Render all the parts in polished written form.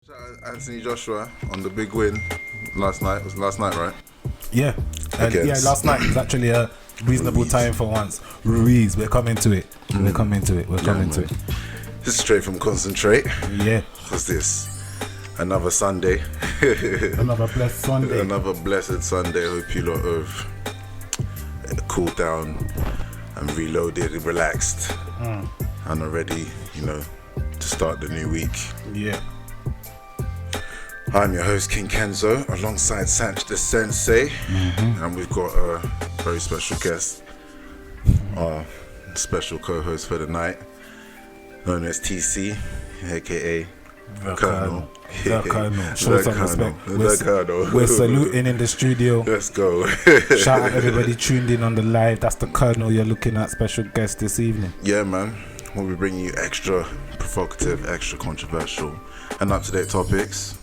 Shout out Anthony Joshua on the big win last night. It was last night, right? Yeah, last night was actually a reasonable time for once. Ruiz, we're coming to it. We're coming to it. This is straight from Concentrate. Yeah. What's this? Another Sunday. Another blessed Sunday. Another blessed Sunday. Hope you lot have cooled down and reloaded and relaxed and are ready, to start the new week. Yeah. I'm your host, King Kenzo, alongside Sanch the Sensei, and we've got a very special guest, our special co-host for the night, known as TC, aka The Colonel. The Colonel. Show some respect. The Colonel. We're saluting in the studio. Let's go. Shout out everybody tuned in on the live. That's the Colonel you're looking at, special guest this evening. Yeah, man. We'll be bringing you extra provocative, extra controversial, and up-to-date topics.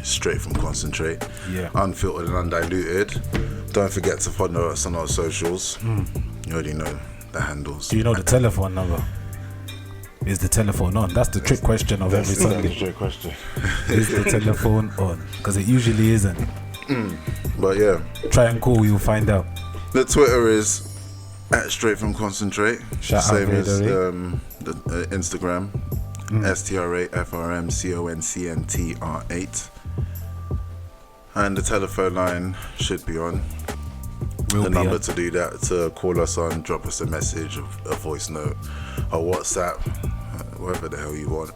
Straight from Concentrate, unfiltered and undiluted. Don't forget to follow us on our socials. You already know the handles. Do you know the telephone number? Is the telephone on? That's the trick question of every Sunday. That's the trick question. Is the telephone on? Because it usually isn't. But yeah, try and call, you'll find out. The Twitter is at Straight from Concentrate. Shout Same out as Vader, the Instagram. STRAFRMCONCNTR8. And the telephone line should be on. The number to do that, to call us on, drop us a message, a voice note, a WhatsApp, whatever the hell you want,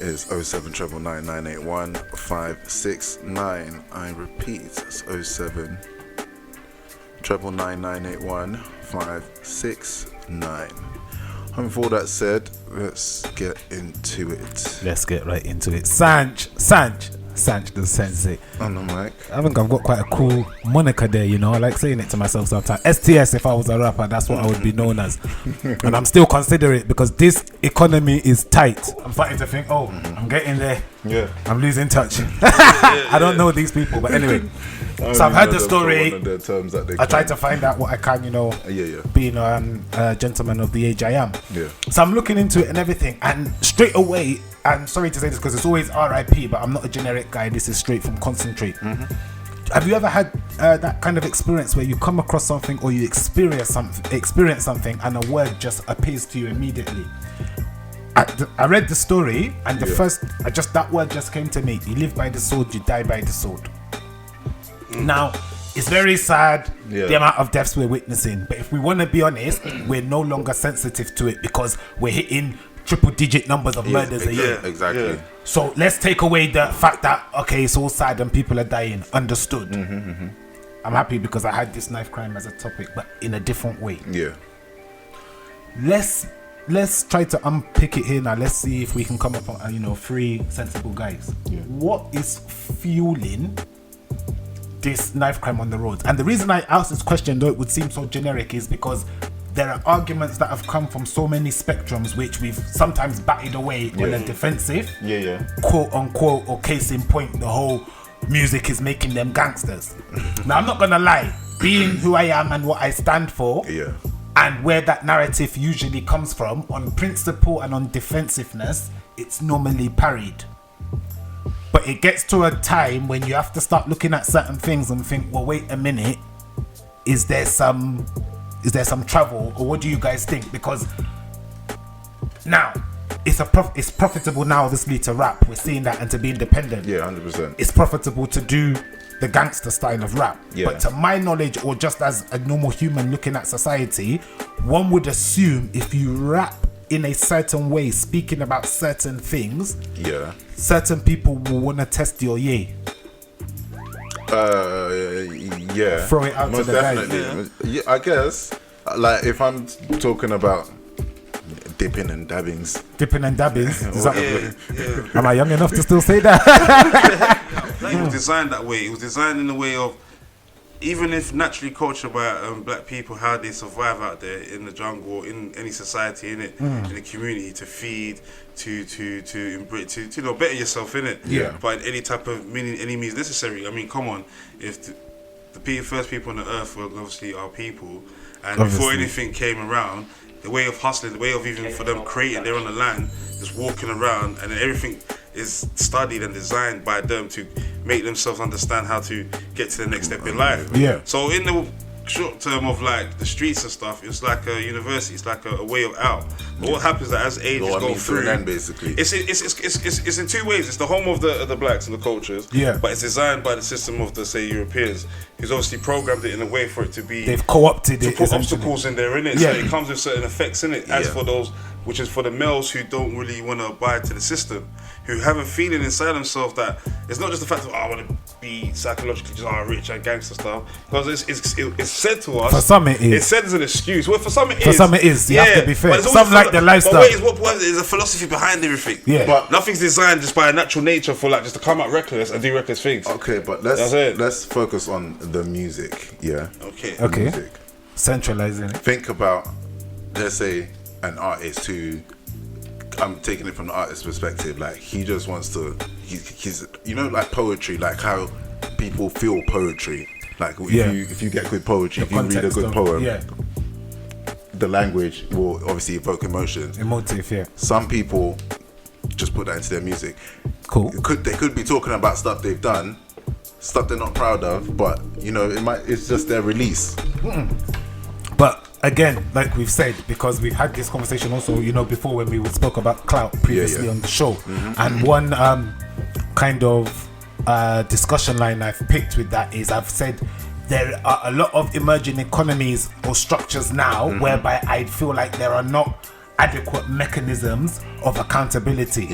is 0799981 I repeat, it's 0799981 And with all that said, let's get into it. Let's get right into it. Sanch the Sensei. On the mic. I think I've got quite a cool moniker there, I like saying it to myself sometimes. STS, if I was a rapper, that's what I would be known as. And I'm still considerate because this economy is tight. I'm starting to think, I'm getting there. Yeah. I'm losing touch. I don't know these people, but anyway. So I've heard the story. I try to find out what I can, being a gentleman of the age I am. Yeah. So I'm looking into it and everything, and straight away, I'm sorry to say this because it's always RIP, but I'm not a generic guy. This is straight from Concentrate. Have you ever had that kind of experience where you come across something or you experience something and a word just appears to you immediately? I read the story and that word just came to me. You live by the sword, you die by the sword. Now, it's very sad the amount of deaths we're witnessing, but if we want to be honest, we're no longer sensitive to it because we're hitting triple-digit numbers of murders a year. Exactly. So let's take away the fact that it's all sad and people are dying. Understood. I'm happy because I had this knife crime as a topic, but in a different way. Yeah. Let's try to unpick it here now. Let's see if we can come up on three sensible guys. What is fueling this knife crime on the roads? And the reason I asked this question, though it would seem so generic, is because there are arguments that have come from so many spectrums which we've sometimes batted away on a defensive, quote unquote, or case in point, the whole music is making them gangsters. Now I'm not gonna lie, being who I am and what I stand for, and where that narrative usually comes from, on principle and on defensiveness, it's normally parried. But it gets to a time when you have to start looking at certain things and think, well, wait a minute, is there some travel, or what do you guys think? Because now it's profitable now, obviously, to rap. We're seeing that, and to be independent. 100%. It's profitable to do the gangster style of rap. But to my knowledge, or just as a normal human looking at society, one would assume if you rap in a certain way, speaking about certain things, certain people will want to test your yay. Throw it out most to the definitely. guys. I guess, like, if I'm talking about dipping and dabbings. Am I young enough to still say that? It was designed that way. It was designed in the way of, even if naturally culture by black people, how they survive out there in the jungle or in any society, in the community, to feed, to better yourself in it. By any type of any means necessary. I mean, come on, if the first people on the earth were obviously our people, and before anything came around, the way of hustling, the way of even for them creating, they're on the land, just walking around, and then everything is studied and designed by them to make themselves understand how to get to the next step in life. Yeah. So in the short term of like the streets and stuff, it's like a university, it's like a way of out. But what happens is that as ages go through, basically, it's in two ways. It's the home of the blacks and the cultures, but it's designed by the system of the, say, Europeans, who's obviously programmed it in a way for it to be, they've co-opted to it, put obstacles in there, innit? Yeah. So it comes with certain effects in it. As for those, which is for the males who don't really want to abide to the system, who have a feeling inside themselves that it's not just the fact of, I want to be psychologically just rich and gangster stuff, because it's said to us. For some it is. It's said as an excuse. Well, for some it is. For some it is. You have to be fair. Some like the lifestyle. But wait, there's a philosophy behind everything. Yeah. But nothing's designed just by a natural nature for like just to come out reckless and do reckless things. Okay, but let's focus on the music. Yeah. Okay. Music. Centralizing it. Think about, let's say, an artist who, I'm taking it from the artist's perspective, like he just wants to, he's like poetry, like how people feel poetry, like if you get good poetry, if you read a good poem, the language will obviously evoke emotive. Yeah. Some people just put that into their music. Cool. They could be talking about stuff they've done, stuff they're not proud of, but it's just their release. But again, like we've said, because we've had this conversation also, before when we spoke about clout previously on the show, and one kind of discussion line I've picked with that is, I've said there are a lot of emerging economies or structures now whereby I feel like there are not adequate mechanisms of accountability.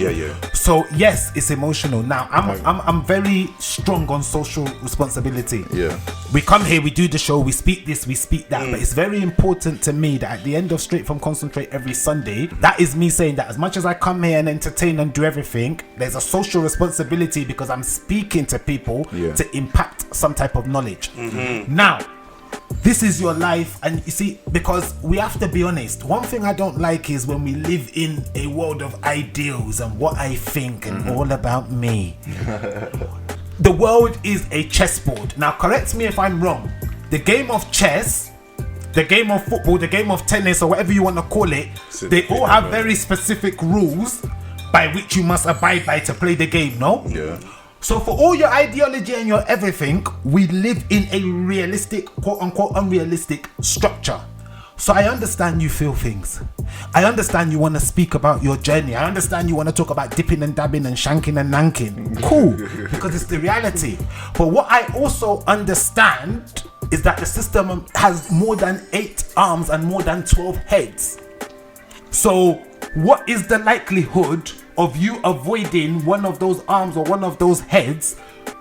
So yes, it's emotional. Now I'm very strong on social responsibility. We come here, we do the show, we speak this, we speak that, but it's very important to me that at the end of Straight From Concentrate every Sunday, that is me saying that as much as I come here and entertain and do everything, there's a social responsibility because I'm speaking to people to impact some type of knowledge. Now, this is your life, and you see, because we have to be honest, one thing I don't like is when we live in a world of ideals and what I think and all about me. The world is a chessboard. Now correct me if I'm wrong. The game of chess, the game of football, the game of tennis, or whatever you want to call it, they all have very specific rules by which you must abide by to play the game, no? So for all your ideology and your everything, we live in a realistic, quote unquote unrealistic structure. So I understand you feel things. I understand you want to speak about your journey. I understand you want to talk about dipping and dabbing and shanking and nanking. Cool, because it's the reality. But what I also understand is that the system has more than 8 arms and more than 12 heads. So what is the likelihood of you avoiding one of those arms or one of those heads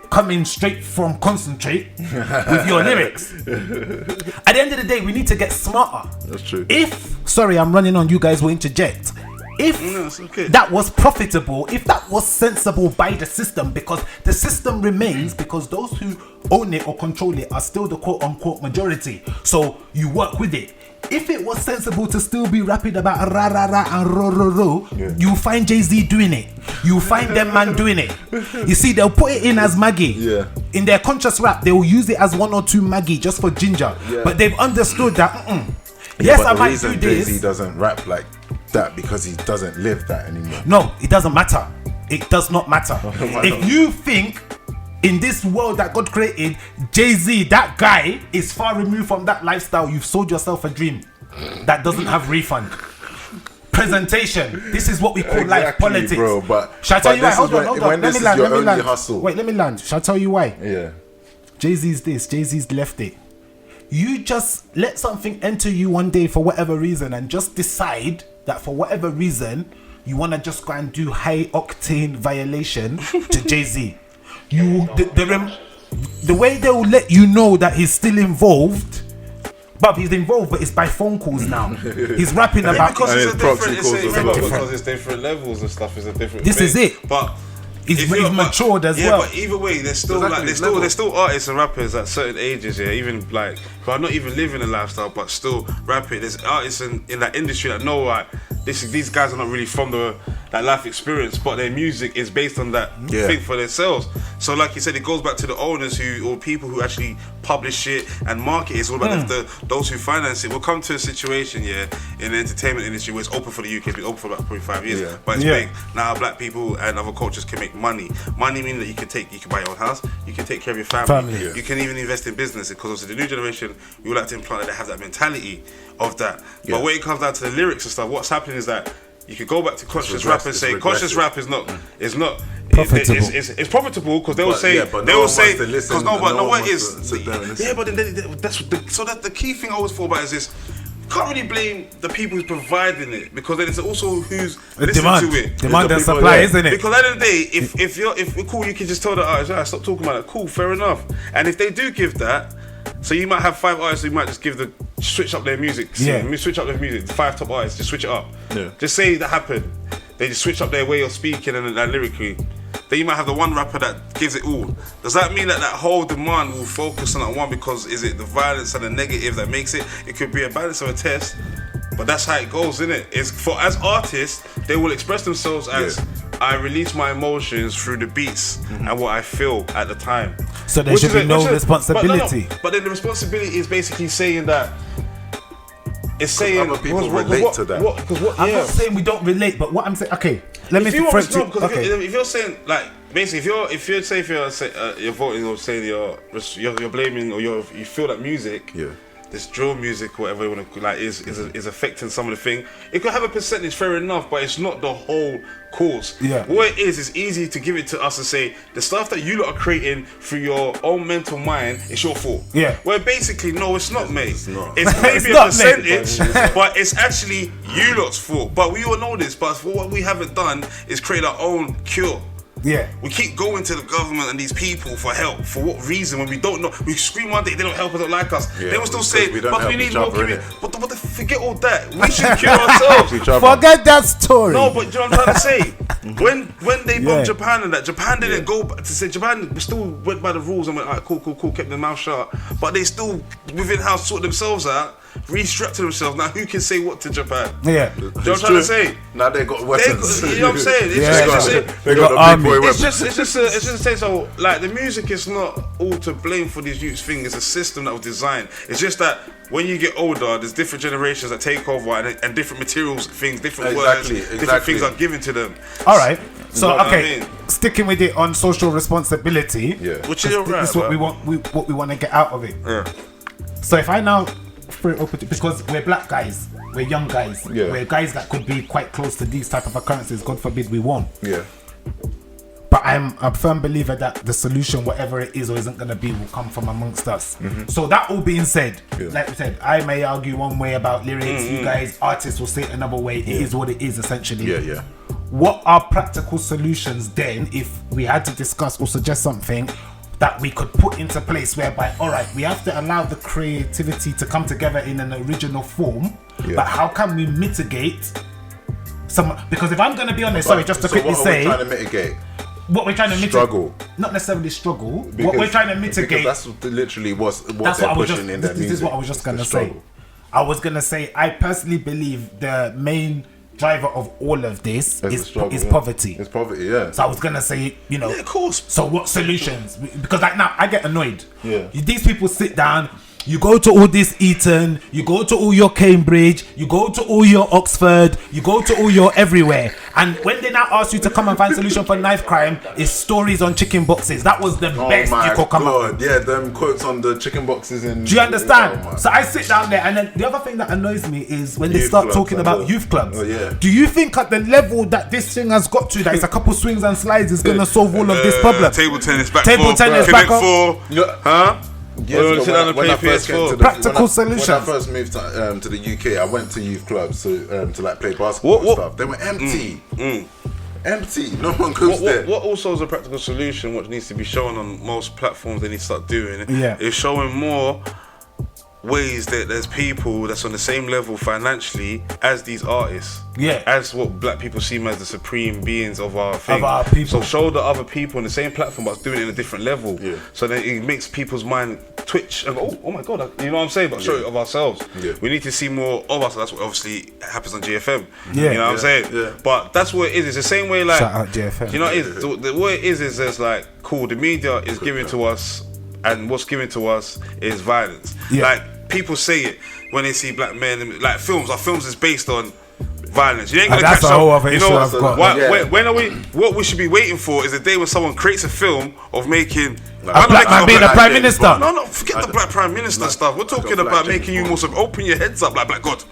coming straight from Concentrate with your lyrics? At the end of the day, we need to get smarter. That's true. Sorry, I'm running on, you guys will interject. If that was profitable, if that was sensible by the system, because the system remains, because those who own it or control it are still the quote unquote majority. So you work with it. If it was sensible to still be rapping about ra ra ra and ro ro ro, you find Jay-Z doing it. You find them man doing it. You see, they'll put it in as Maggie. In their conscious rap, they will use it as 1 or 2 Maggie just for ginger. But they've understood that. Yes, I might do this. Jay-Z doesn't rap like that because he doesn't live that anymore. No, it doesn't matter. It does not matter. If you think in this world that God created, Jay-Z, that guy is far removed from that lifestyle, you've sold yourself a dream that doesn't have refund. Presentation. This is what we call life politics. Bro, but shall I tell you why? Hold on. Let me land. Hustle. Wait, let me land. Shall I tell you why? Jay-Z's this, Jay-Z's left it. You just let something enter you one day for whatever reason and just decide that for whatever reason you want to just go and do high octane violation to Jay-Z. The way they will let you know that he's still involved, but he's involved, but it's by phone calls now. He's rapping about because it's different levels and stuff. Is a different. This is it. But he's matured as well. But either way, there's still there's still artists and rappers at certain ages, even like who are not even living a lifestyle, but still rapping. There's artists in that industry that know like these guys are not really from the that life experience, but their music is based on that thing for themselves. So like you said, it goes back to the owners or people who actually publish it and market it. It's all about those who finance it. We'll come to a situation in the entertainment industry where it's open for the UK. It's been open for about probably 5 years, but it's big. Now black people and other cultures can make money. Money meaning that you can buy your own house, you can take care of your family. You can even invest in business, because obviously the new generation, we would like to implant that they have that mentality of that. But when it comes down to the lyrics and stuff, what's happening is that you could go back to conscious rap and say conscious rap is not profitable. It's profitable because they will say because what it is. Yeah, but then that's the key thing I always thought about is this. You can't really blame the people who's providing it, because then it's also who's listening to it. Demand and supply, isn't it? Because at the end of the day, if we're cool, you can just tell the artist, stop talking about it. Cool, fair enough. And if they do give that, so you might have 5 artists who might just switch up their music. Switch up their music. The 5 top artists, just switch it up. Just say that happened. They just switch up their way of speaking and lyrically. Then you might have the one rapper that gives it all. Does that mean that whole demand will focus on that one, because is it the violence and the negative that makes it? It could be a balance of a test, but that's how it goes, isn't it? As artists, they will express themselves as I release my emotions through the beats and what I feel at the time. So there should be no responsibility. But then the responsibility is basically saying that. It's saying other people relate to that. I'm not saying we don't relate, but what I'm saying, if you're saying, like, basically, if you're voting or saying you're blaming, or you feel that music, this drill music, whatever you want to like, is affecting some of the thing. It could have a percentage, fair enough, but it's not the whole cause. What it is, it's easy to give it to us and say the stuff that you lot are creating through your own mental mind, it's your fault. Where basically, no, it's not, mate. It's maybe a percentage, but it's actually you lot's fault. But we all know this. But what we haven't done is create our own cure. We keep going to the government and these people for help. For what reason? When we don't know, we scream one day, they don't help us, don't like us. They will still say, but we need more community. But forget all that. We should cure ourselves. Forget that story. No, but you know what I'm trying to say? When they bombed Japan and that, Japan didn't go back to say, Japan still went by the rules and went, alright, cool, kept their mouth shut. But they still, within house, sort themselves out. Restructure themselves. Now who can say what to Japan? Do you know what I'm trying to say? Now they got weapons. You know what I'm saying? They got army. It's just a say, so like the music is not all to blame for these youths thing. It's a system that was designed. It's just that when you get older, there's different generations that take over and different materials, things, different words, different things are given to them. Alright. So sticking with it on social responsibility, which is right, this is what we want to get out of it. So if I now because we're black guys, we're young guys, we're guys that could be quite close to these type of occurrences. God forbid we won't. But I'm a firm believer that the solution, whatever it is or isn't going to be, will come from amongst us. So that all being said, like we said, I may argue one way about lyrics. You guys, artists, will say it another way. It is what it is, essentially. What are practical solutions then, if we had to discuss or suggest something that we could put into place, whereby, all right, we have to allow the creativity to come together in an original form, but how can we mitigate some? Because if I'm going to be honest, just to quickly say, what are we trying to mitigate? What we're trying to mitigate, struggle, not necessarily struggle. What we're trying to mitigate, that's literally what they're pushing in their music. This is what I was just going to say. I was going to say, I personally believe the main driver of all of this is poverty. It's poverty, So I was gonna say, of course. So what solutions? Because like now I get annoyed. These people sit down. You go to all this Eton, you go to all your Cambridge, you go to all your Oxford, you go to all your everywhere. And when they now ask you to come and find solution for knife crime, it's stories on chicken boxes. That was the best you could come up with. Yeah, them quotes on the chicken boxes in. Do you understand? So I sit down there, and then the other thing that annoys me is when they start talking about youth clubs. Do you think at the level that this thing has got to, that it's a couple swings and slides, is gonna solve all of this problem? Table tennis back up. Huh? Yes, when I first came to practical solutions. When I first moved to the UK, I went to youth clubs to like play basketball and stuff. They were empty. Empty. No one goes there. What also is a practical solution, what needs to be shown on most platforms, they need to start doing, is showing more ways that there's people that's on the same level financially as these artists. As what black people seem as the supreme beings of our thing. Of our people. So show the other people on the same platform but doing it in a different level. So then it makes people's mind twitch and go, oh my God, you know what I'm saying? But show it of ourselves. Yeah. We need to see more of us. That's what obviously happens on GFM. Yeah. You know what I'm saying? Yeah. But that's what it is. It's the same way, like, Shout out JFM. you know what it is? The way it is it's like, cool, the media is giving to us, and what's given to us is violence. Yeah. Like, people say it when they see black men, like films. Our films is based on violence. You ain't gonna That's catch a whole some, other you issue know, I've got. when are we? What we should be waiting for is the day when someone creates a film of making A black man being a prime minister. No, forget the black prime minister stuff. We're talking about making you more sort of open your heads up, like Black God.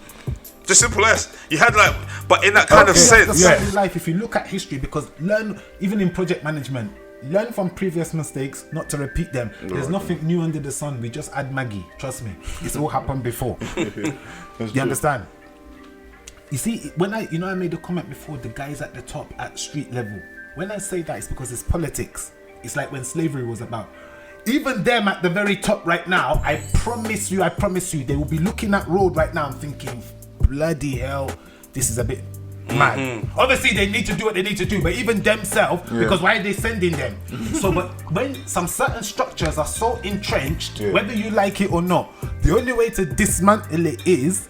Just simple as you had like, but in that kind of sense. That's the life. If you look at history, because learn even in project management, learn from previous mistakes, not to repeat them. There's nothing new under the sun. We just add Maggie. Trust me, it's all happened before. You understand? You see, when I made a comment before, the guys at the top at street level. When I say that, it's because it's politics. It's like when slavery was about. Even them at the very top right now, I promise you, they will be looking at road right now and thinking, bloody hell, this is a bit mad. Obviously, they need to do what they need to do, but even themselves, because why are they sending them? So, but when some certain structures are so entrenched, whether you like it or not, the only way to dismantle it is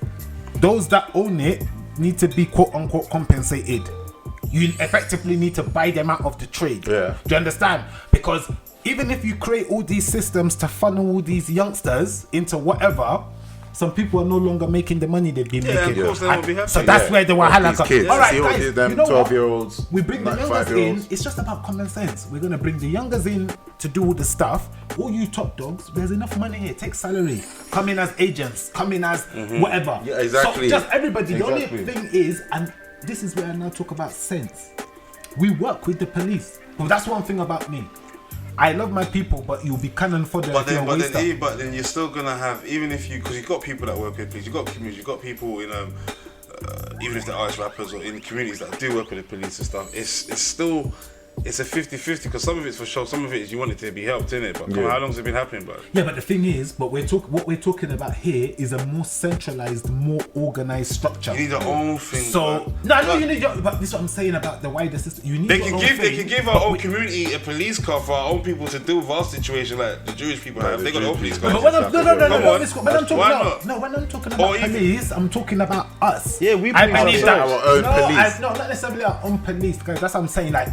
those that own it need to be quote unquote compensated. You effectively need to buy them out of the trade. Yeah. Do you understand? Because even if you create all these systems to funnel all these youngsters into whatever, some people are no longer making the money they've been making. Of course they won't be happy. So that's where the wahala comes. Kids. All right, See what guys, them you know 12-year-olds, what? We bring the like youngers in. 5-year-olds. It's just about common sense. We're gonna bring the youngers in to do all the stuff. All you top dogs, there's enough money here. Take salary. Come in as agents. Come in as whatever. Yeah, exactly. So just everybody. Exactly. The only thing is, and this is where I now talk about sense. We work with the police. Well, that's one thing about me. I love my people, but you'll be cannon fodder if you're a waster. But then you're still gonna have, even if you, because you've got people that work with police, you've got communities, you've got people in even if they're artist rappers or in communities that do work with the police and stuff. It's still. It's a 50-50 because some of it's for show, some of it is you want it to be helped, innit? But come on, how long has it been happening, bro? Yeah, but the thing is, what we're talking about here is a more centralized, more organized structure. You need your own thing. So you need your. But this is what I'm saying about the wider system. You need. They your can own give. thing, They can give our own community a police car for our own people to deal with our situation, like the Jewish people have. They got their own police car. But when I'm When I'm talking about police, I'm talking about us. Yeah, we I bring believe that our own police. not necessarily our own police, guys. That's what I'm saying. Like,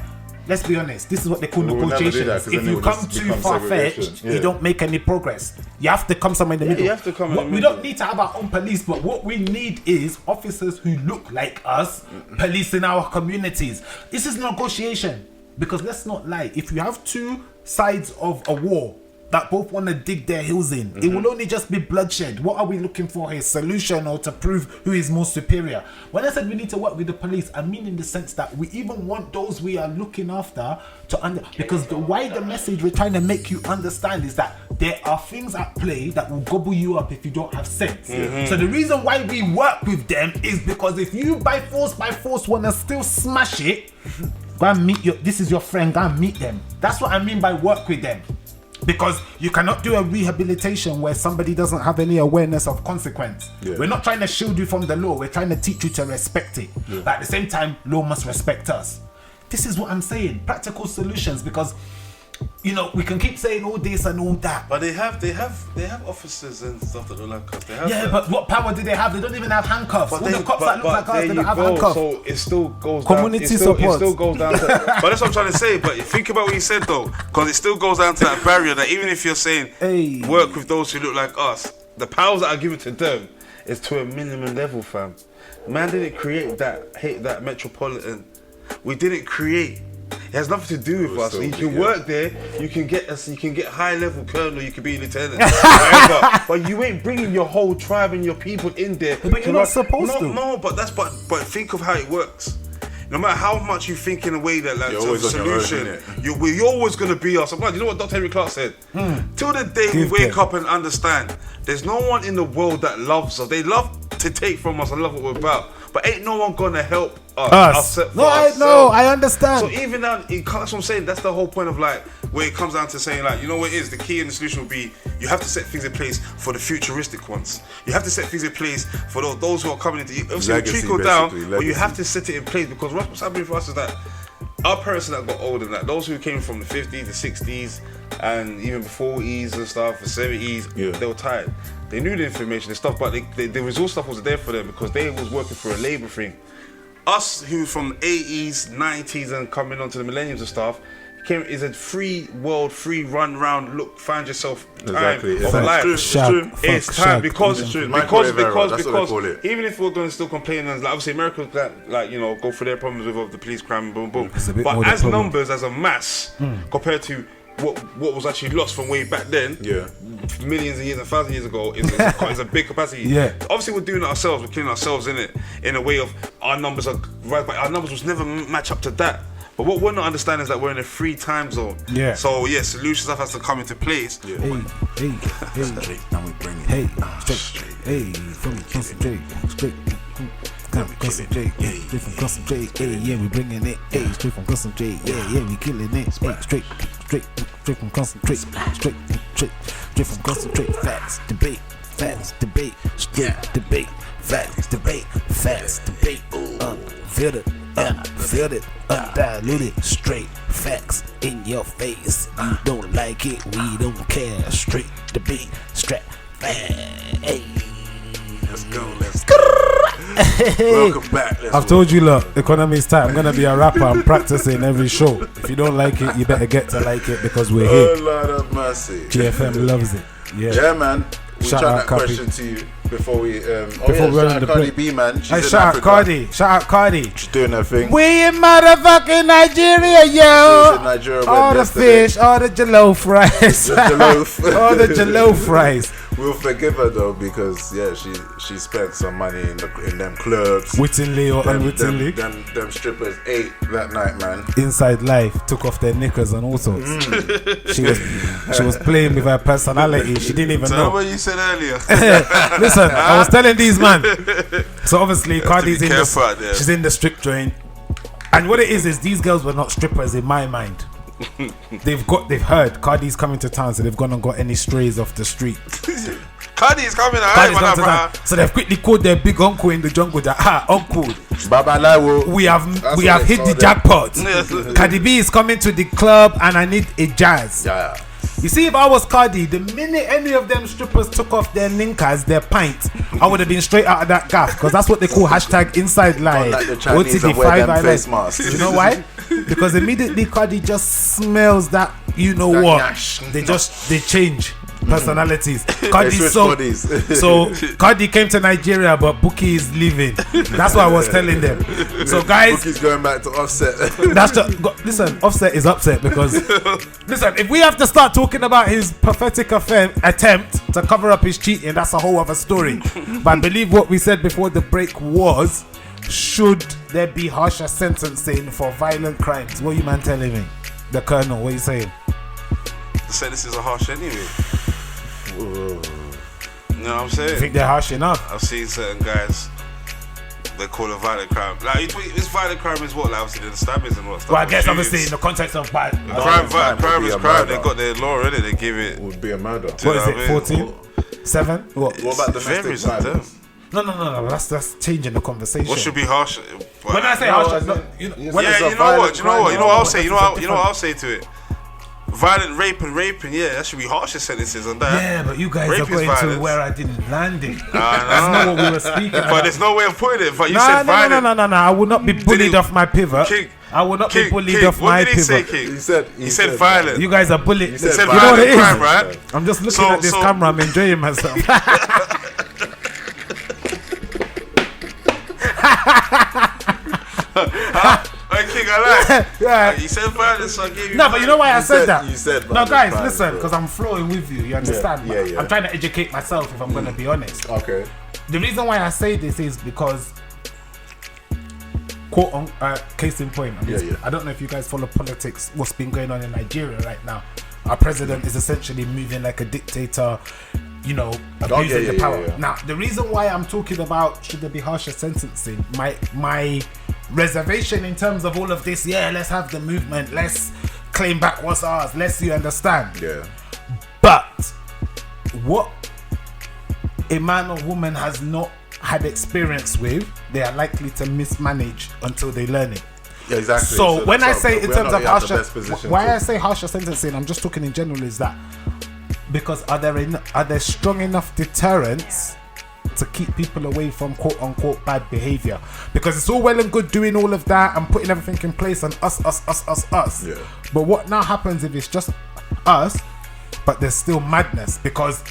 let's be honest. This is what they call We will never do negotiations. that, 'cause If then it you will come just too become far fetched, segregation. you Yeah. don't make any progress. You have to come somewhere in the middle. you have to come in the We middle. don't need to have our own police, but what we need is officers who look like us, policing our communities. This is negotiation. Because let's not lie, if you have two sides of a war that both want to dig their heels in, it will only just be bloodshed. What are we looking for here? Solution or to prove who is more superior? When I said we need to work with the police, I mean in the sense that we even want those we are looking after to because the wider message we're trying to make you understand is that there are things at play that will gobble you up if you don't have sense. So the reason why we work with them is because if you by force want to still smash it, go and meet this is your friend, go and meet them. That's what I mean by work with them. Because you cannot do a rehabilitation where somebody doesn't have any awareness of consequence. Yeah. We're not trying to shield you from the law. We're trying to teach you to respect it. But at the same time, law must respect us. This is what I'm saying. Practical solutions, because we can keep saying all this and all that. But they have officers and stuff that don't like us. They have Yeah, but what power do they have? They don't even have handcuffs. All the cops that look like us, they don't have handcuffs. So it still goes Community down. support. It still goes down to. But that's what I'm trying to say. But think about what you said though, because it still goes down to that barrier that even if you're saying work with those who look like us, the powers that are given to them is to a minimum level, fam. Man didn't create that metropolitan. We didn't create. It has nothing to do with us. You can work there. You can get high level colonel. You can be lieutenant, whatever. But you ain't bringing your whole tribe and your people in there. But you're not supposed to. No, but think of how it works. No matter how much you think in a way that You're to always a on your own, solution, innit? you're always gonna be us. You know what Dr. Henry Clark said? Till the day we wake up and understand, there's no one in the world that loves us. They love to take from us and love what we're about, but ain't no one gonna help us. I understand. So even now, that's what I'm saying. That's the whole point of like where it comes down to saying like, you know what it is. The key and the solution will be you have to set things in place for the futuristic ones. You have to set things in place for those who are coming into. Obviously, Legacy, trickle down, basically, but you legacy. have to set it in place because what's happening for us is that our parents that got older, like those who came from the 50s, the 60s, and even the 40s and stuff, the 70s, they were tired. They knew the information and stuff, but the resource stuff was there for them because they was working for a labour thing. Us who from the 80s, 90s, and coming onto the millenniums and stuff, is a free world, free run round. Look, find yourself time of life. It's time because even if we're gonna still complain, and like obviously America like you know go for their problems with the police crime, boom boom. But as numbers, as a mass, compared to what was actually lost from way back then, millions of years and thousands of years ago, is a big capacity. Obviously we're doing it ourselves, we're killing ourselves in it, in a way of our numbers are right, but our numbers was never match up to that. But what we're not understanding is that we're in a free time zone. So solution stuff has to come into place. Hey, now we bring it. Hey, straight. Hey, from concentrate, straight. Concentrate, straight from concentrate. Hey, yeah, we bringing it. Hey, straight from concentrate. Yeah, we killing it. Hey, straight from concentrate. Straight from concentrate. Facts, debate, straight debate, facts, debate, unfiltered, undiluted, straight facts in your face. You don't like it, we don't care. Straight debate, straight facts. Hey. Let's go. Welcome back. I've told you, look, economy's tight. I'm gonna be a rapper. I'm practicing every show. If you don't like it, you better get to like it because we're here. Oh Lord of mercy. GFM loves it. Yeah, man. We Shout trying out that Cardi. question to you before we run shout the out Cardi break. B, man. She's Hey, in shout out Africa. Cardi. She's doing her thing. We in motherfucking Nigeria, She yo. was in Nigeria All the yesterday. fish, all the jollof rice. The jollof. All the jollof rice. We'll forgive her though because she spent some money in them clubs. Wittingly or unwittingly. Them strippers ate that night, man. Inside life took off their knickers and all sorts. She was playing with her personality. She didn't even know. What you said earlier. Listen, I was telling these man. So obviously Cardi's in she's in the strip joint. And what it is these girls were not strippers in my mind. They've heard Cardi's coming to town, so they've gone and got any strays off the street. Cardi's coming out. So they've quickly called their big uncle in the jungle that uncle, Baba Lawo. we have hit the jackpot. Cardi B is coming to the club and I need a jazz. Yeah. You see, if I was Cardi, the minute any of them strippers took off their ninkers, their pint, I would have been straight out of that gaff, because that's what they call hashtag inside line. Like the Chinese and wear them face masks. You know why? Because immediately Cardi just smells that, you know That what? nash. They change personalities. Cardi switch so bodies. Cardi came to Nigeria, but Bookie is leaving. That's what I was telling them. So guys, Bookie's going back to Offset. listen, Offset is upset because listen, if we have to start talking about his pathetic attempt to cover up his cheating, that's a whole other story. But I believe what we said before the break was, should there be harsher sentencing for violent crimes? What are you man telling me? The Colonel, what are you saying? The sentences are harsh anyway. You know what I'm saying? You think they're harsh enough? I've seen certain guys, they call it violent crime. Like, it's violent crime is what? Like, obviously, the stabbings and what stuff. Well, I guess obviously in the context of bad. Crime is crime. They got their law in it. They give it. Would be a murder. What is it? 14? 7? What? What about domestic violence? No. That's changing the conversation. What should be harsh? When I say harsh, you know what I'll say. You know what I'll say to it. Violent raping, yeah, that should be harsher sentences on that. Yeah, but you guys Rape are going violence. to where I didn't land it. That's not what we were speaking about. But there's no way of putting it. But you said violent. No. I will not be bullied off my pivot. King, I will not be bullied King, off my what did he say, pivot. King? He said violent. You guys are bullied. He said You know what it is? crime, right? I'm just looking at this camera. I'm enjoying myself. Hey, King, I like. Yeah. You said violence, so I gave you. No, but you know why I said that? You said no, guys, violence, listen, bro. because I'm flowing with you. You understand? Yeah. I'm trying to educate myself, if I'm going to be honest. Okay. The reason why I say this is because, quote on case in point, I don't know if you guys follow politics, what's been going on in Nigeria right now. Our president is essentially moving like a dictator, you know, abusing the power. Yeah. Now, the reason why I'm talking about should there be harsher sentencing, my reservation in terms of all of this, let's have the movement, let's claim back what's ours, you understand. Yeah. But what a man or woman has not had experience with, they are likely to mismanage until they learn it. Yeah, exactly. So when I say in we're terms not of in the harsher, best position why to- I say harsher sentencing, I'm just talking in general, is that because are there strong enough deterrents to keep people away from quote unquote bad behavior? Because it's all well and good doing all of that and putting everything in place and us. Yeah. But what now happens if it's just us, but there's still madness because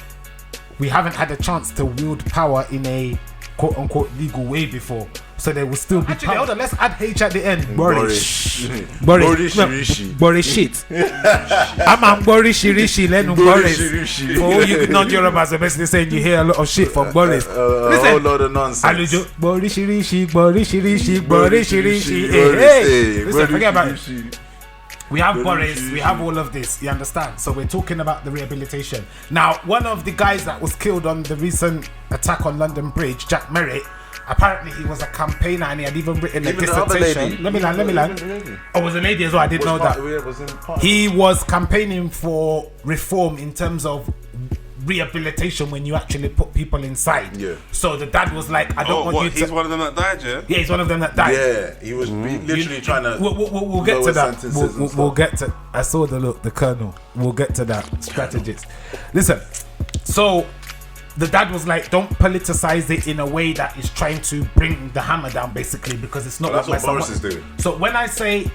we haven't had a chance to wield power in a quote unquote legal way before? So there will still be Actually, hold on, let's add H at the end. Boris. Boris. Boris shit. I'm Boris Rishi, Lennon Boris. For all you non-Yorubas are basically saying you hear a lot of shit from Boris. A whole load of nonsense. Boris Rishi. Hey. Listen, forget about it. We have Boris, we have all of this, you understand? So we're talking about the rehabilitation. Now, one of the guys that was killed on the recent attack on London Bridge, Jack Merritt, apparently he was a campaigner and he had even written a dissertation. Let me land. Oh, was a lady as well, I didn't know that. He was campaigning for reform in terms of rehabilitation when you actually put people inside. Yeah. So the dad was like, I don't want you to... He's one of them that died, yeah? Yeah, he's one of them that died. Yeah, he was literally trying to. We'll get to that. sentences and We'll stuff. get to. I saw the colonel. We'll get to that. Strategist. Listen. So the dad was like, don't politicize it in a way that is trying to bring the hammer down, basically, because it's not That's my what son Boris wants. is doing. So when I say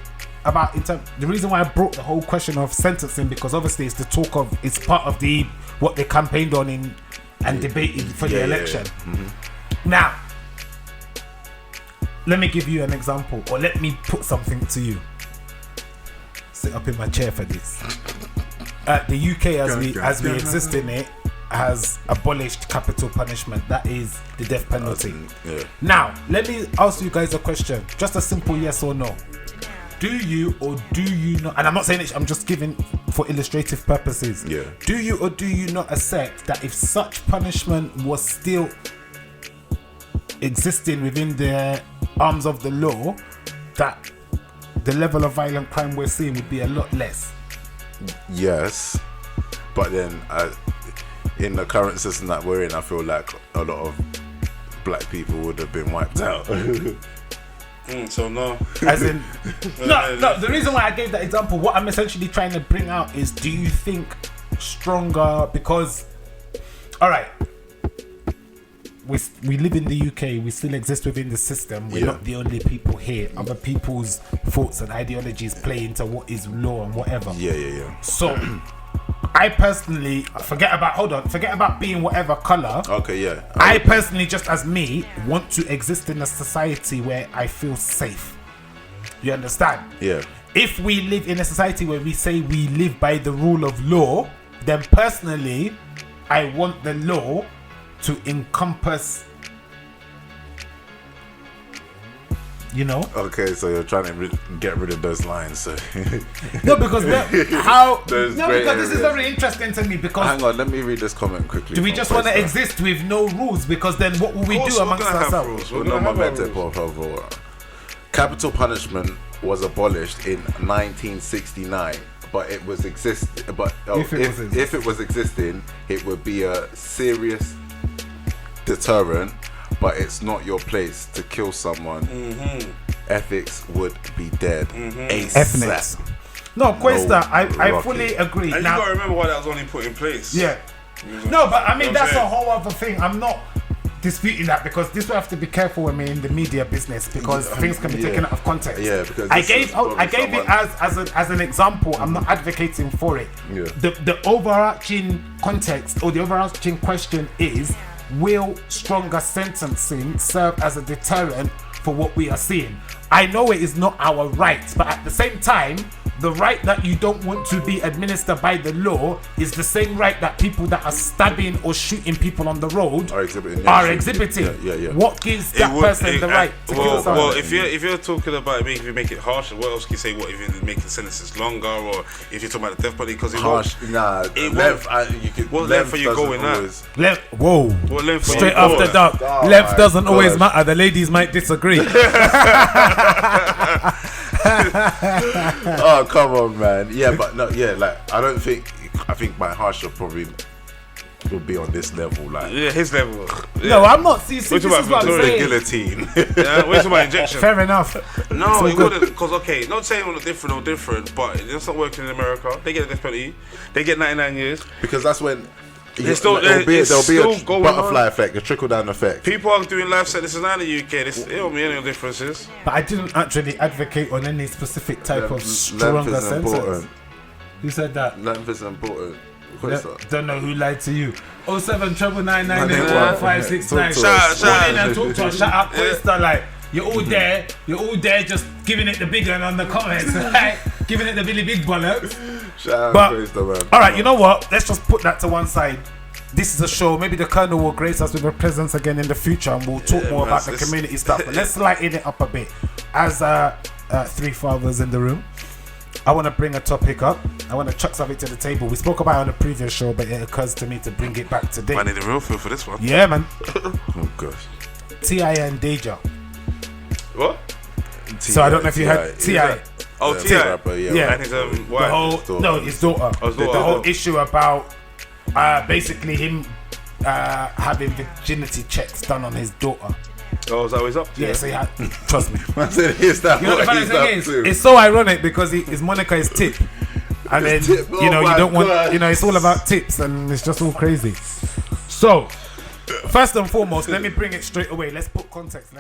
about the reason why I brought the whole question of sentencing, because obviously it's the talk of, it's part of the what they campaigned on in and debated for the election. Now, let me give you an example, or let me put something to you. Sit up in my chair for this. The UK, as we exist in it, has abolished capital punishment. That is the death penalty. Yeah. Now, let me ask you guys a question. Just a simple yes or no. Do you or do you not, and I'm not saying it, I'm just giving for illustrative purposes. Yeah. Do you or do you not accept that if such punishment was still existing within the arms of the law, that the level of violent crime we're seeing would be a lot less? Yes, but then in the current system that we're in, I feel like a lot of black people would have been wiped out. So no. As in, no. The reason why I gave that example, what I'm essentially trying to bring out is, do you think stronger? Because, all right, we live in the UK. We still exist within the system. We're not the only people here. Other people's thoughts and ideologies play into what is law and whatever. Yeah. So, I personally forget about being whatever color. Okay, yeah. I personally, just as me, want to exist in a society where I feel safe. You understand? Yeah. If we live in a society where we say we live by the rule of law, then personally, I want the law to encompass, you know? Okay, so you're trying to get rid of those lines. So No, because because this is areas. very interesting to me. Because hang on, let me read this comment quickly. do we from just want to Questa. exist with no rules? Because then what will we do amongst ourselves? Capital punishment was abolished in 1969, but it was if it was existing, it would be a serious deterrent. But it's not your place to kill someone. Ethics would be dead. Ethics. No, Questa, I fully agree. And Now, you gotta remember why that was only put in place. yeah. No, but I mean, You know what that's I'm a saying? whole other thing. I'm not disputing that, because this will have to be careful when we're in the media business, because things can be taken out of context. Yeah, because I this gave is probably it as an example. I'm not advocating for it. Yeah. The overarching context, or the overarching question is, will stronger sentencing serve as a deterrent for what we are seeing? I know it is not our right, but at the same time, the right that you don't want to be administered by the law is the same right that people that are stabbing or shooting people on the road are exhibiting. Yeah. What gives that person the right to kill someone? Well, if you're talking about if you make it harsher, what else can you say? What if you're making sentences longer, or if you're talking about the death penalty? Because Harsh. What length are you going at? Whoa. What length are Straight you going after at? dark. Oh Length my doesn't always gosh. matter. The ladies might disagree. Oh, come on, man. Yeah, but no, yeah, like I think by harsher probably will be on this level, like Yeah, his level. Yeah. No, I'm not. See, this is talking what about I'm the saying. guillotine. Yeah, we're talking about injection. Fair enough. No, it wouldn't, because not saying all different, but it's not working in America. They get the death penalty. They get 99 years. Because that's when It's there'll be a still going butterfly on. effect, a trickle down effect. People are doing life sentences now in the UK. It don't mean any differences. But I didn't actually advocate on any specific type of Length stronger is sentence. important. Who said that? Length is important. What is that? Don't know who lied to you. 07 Talk 999 to Shout us. out. Call in and talk to us. Shut up, Questa. Like, you're all there, just giving it the big one on the comments, like, giving it the Billy Big bollocks. Shout out But, Grace, though, man. alright, you know what? Let's just put that to one side. This is a show. Maybe the Colonel will grace us with a presence again in the future, and we'll talk more about the community stuff. But let's lighten it up a bit. As three fathers in the room, I want to bring a topic up. I want to chuck something to the table. We spoke about it on the previous show, but it occurs to me to bring it back today. I need a real feel for this one. Yeah, man. Oh gosh. T.I. and Deja. What? So I don't know if you heard T.I. Oh, Yeah, T.I. rapper, yeah. Yeah. And his The wife. whole his daughter. Oh, his daughter. The whole issue about basically him having virginity checks done on his daughter. Oh, is that what he's up to? Yeah, so he had, trust me. I said, here's that. You know the what funny he's thing up is, to. it's so ironic because his Monica is tip, and then Tip, oh you my don't God. want, it's all about tips, and it's just all crazy. So, first and foremost, let me bring it straight away. Let's put context.